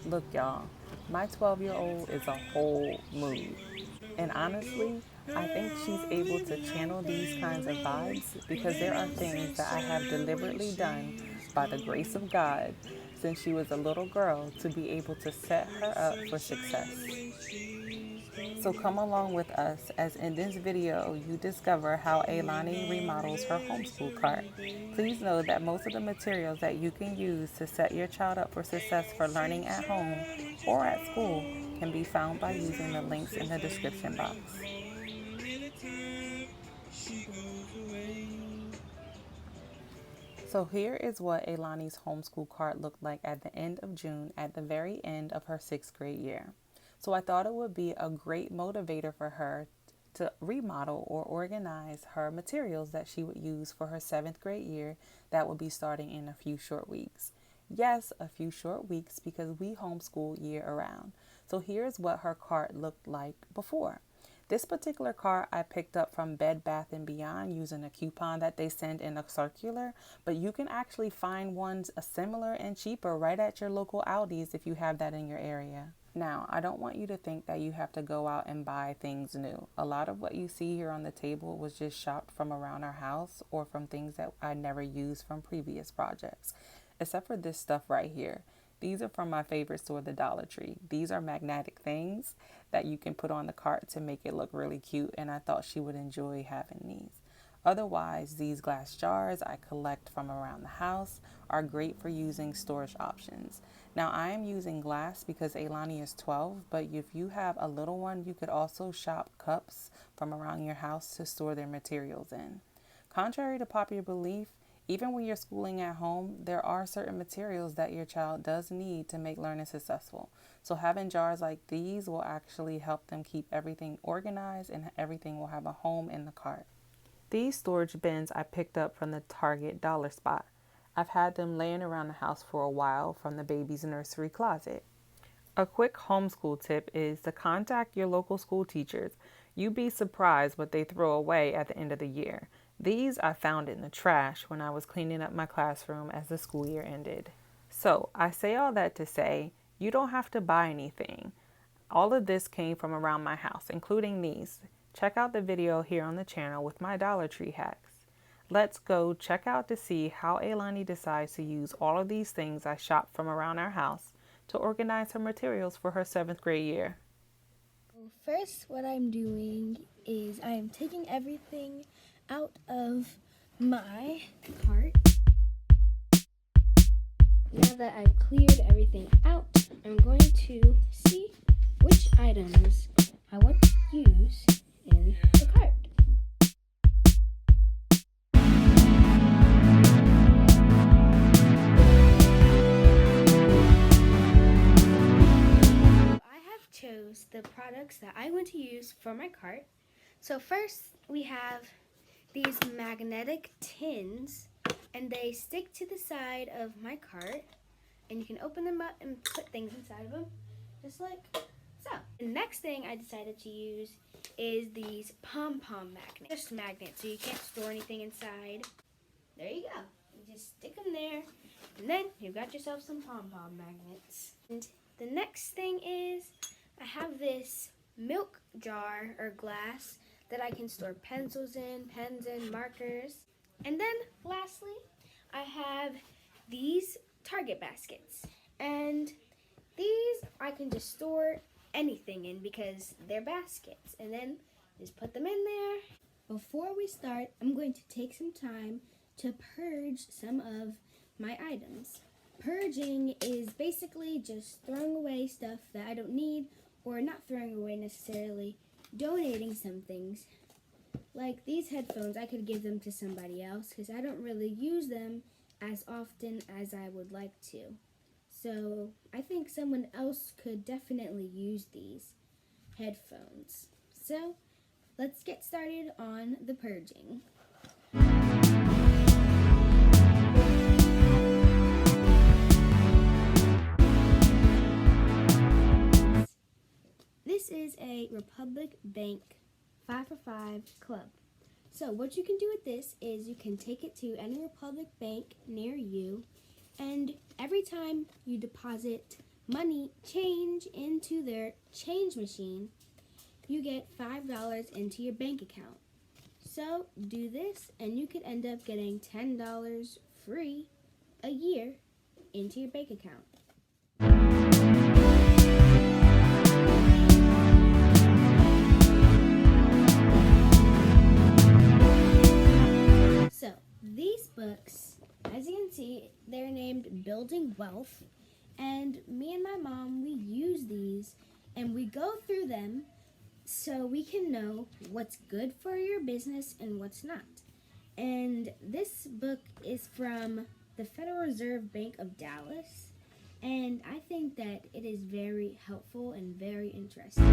Look, y'all, my 12-year-old is a whole mood. And honestly, I think she's able to channel these kinds of vibes because there are things that I have deliberately done by the grace of God since she was a little girl to be able to set her up for success. So come along with us as in this video you discover how Ailani remodels her homeschool cart. Please know that most of the materials that you can use to set your child up for success for learning at home or at school can be found by using the links in the description box. So here is what Ailani's homeschool cart looked like at the end of June at the very end of her 6th grade year. So I thought it would be a great motivator for her to remodel or organize her materials that she would use for her 7th grade year that will be starting in a few short weeks. Yes, a few short weeks because we homeschool year around. So here's what her cart looked like before. This particular cart I picked up from Bed Bath & Beyond using a coupon that they send in a circular, but you can actually find ones similar and cheaper right at your local Aldi's if you have that in your area. Now, I don't want you to think that you have to go out and buy things new. A lot of what you see here on the table was just shopped from around our house or from things that I never used from previous projects, except for this stuff right here. These are from my favorite store, the Dollar Tree. These are magnetic things that you can put on the cart to make it look really cute, and I thought she would enjoy having these. Otherwise, these glass jars I collect from around the house are great for using storage options. Now, I am using glass because Ailani is 12, but if you have a little one, you could also shop cups from around your house to store their materials in. Contrary to popular belief, even when you're schooling at home, there are certain materials that your child does need to make learning successful. So having jars like these will actually help them keep everything organized and everything will have a home in the cart. These storage bins I picked up from the Target dollar spot. I've had them laying around the house for a while from the baby's nursery closet. A quick homeschool tip is to contact your local school teachers. You'd be surprised what they throw away at the end of the year. These I found in the trash when I was cleaning up my classroom as the school year ended. So I say all that to say, you don't have to buy anything. All of this came from around my house, including these. Check out the video here on the channel with my Dollar Tree hacks. Let's go check out to see how Ailani decides to use all of these things I shopped from around our house to organize her materials for her 7th grade year. First, what I'm doing is I am taking everything out of my cart. Now that I've cleared everything out, I'm going to see which items I want to use in the cart. I have chose the products that I want to use for my cart. So first we have these magnetic tins, and they stick to the side of my cart, and you can open them up and put things inside of them, just like so. The next thing I decided to use is these Pom-Pom Magnets. Just magnets, so you can't store anything inside. There you go. You just stick them there, and then you've got yourself some Pom-Pom Magnets. And the next thing is I have this milk jar or glass that I can store pencils in, pens in, markers. And then lastly, I have these Target baskets. And these I can just store anything in because they're baskets. And then just put them in there. Before we start, I'm going to take some time to purge some of my items. Purging is basically just throwing away stuff that I don't need, or not throwing away necessarily, donating some things. Like these headphones, I could give them to somebody else because I don't really use them as often as I would like to. So I think someone else could definitely use these headphones. So let's get started on the purging. This is a Republic Bank 5 for 5 club. So what you can do with this is you can take it to any Republic Bank near you, and every time you deposit money change into their change machine, you get $5 into your bank account. So do this and you could end up getting $10 free a year into your bank account. So these books, as you can see, they're named Building Wealth, and me and my mom, we use these and we go through them so we can know what's good for your business and what's not. And this book is from the Federal Reserve Bank of Dallas, and I think that it is very helpful and very interesting.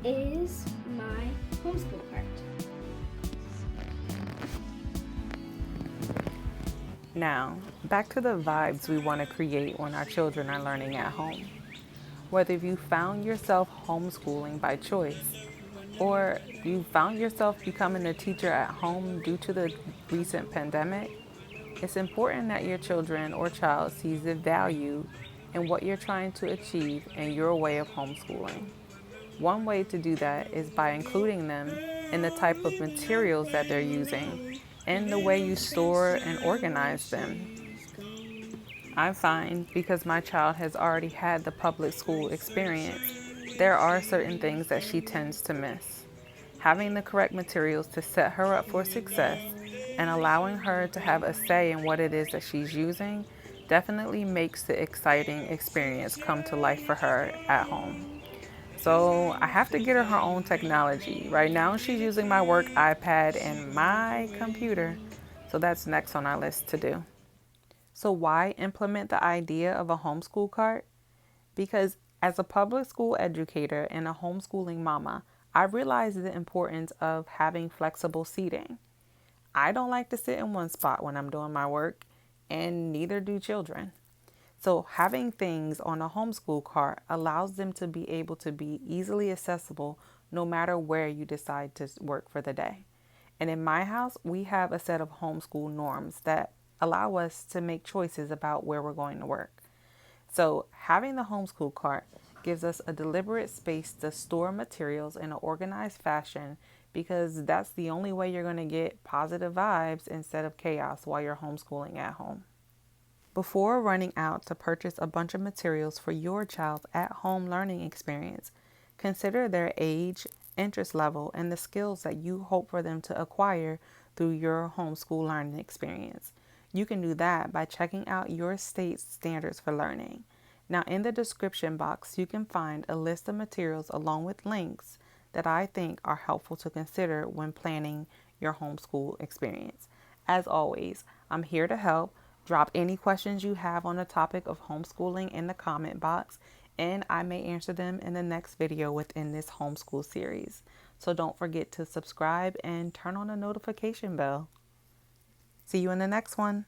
Is my homeschool cart. Now, back to the vibes we want to create when our children are learning at home. Whether you found yourself homeschooling by choice, or you found yourself becoming a teacher at home due to the recent pandemic, it's important that your children or child sees the value in what you're trying to achieve in your way of homeschooling. One way to do that is by including them in the type of materials that they're using and the way you store and organize them. I find because my child has already had the public school experience, there are certain things that she tends to miss. Having the correct materials to set her up for success and allowing her to have a say in what it is that she's using definitely makes the exciting experience come to life for her at home. So I have to get her own technology. Right now she's using my work iPad and my computer. So that's next on our list to do. So why implement the idea of a homeschool cart? Because as a public school educator and a homeschooling mama, I realize the importance of having flexible seating. I don't like to sit in one spot when I'm doing my work, and neither do children. So having things on a homeschool cart allows them to be able to be easily accessible no matter where you decide to work for the day. And in my house, we have a set of homeschool norms that allow us to make choices about where we're going to work. So having the homeschool cart gives us a deliberate space to store materials in an organized fashion, because that's the only way you're going to get positive vibes instead of chaos while you're homeschooling at home. Before running out to purchase a bunch of materials for your child's at-home learning experience, consider their age, interest level, and the skills that you hope for them to acquire through your homeschool learning experience. You can do that by checking out your state's standards for learning. Now, in the description box, you can find a list of materials along with links that I think are helpful to consider when planning your homeschool experience. As always, I'm here to help. Drop any questions you have on the topic of homeschooling in the comment box, and I may answer them in the next video within this homeschool series. So don't forget to subscribe and turn on the notification bell. See you in the next one.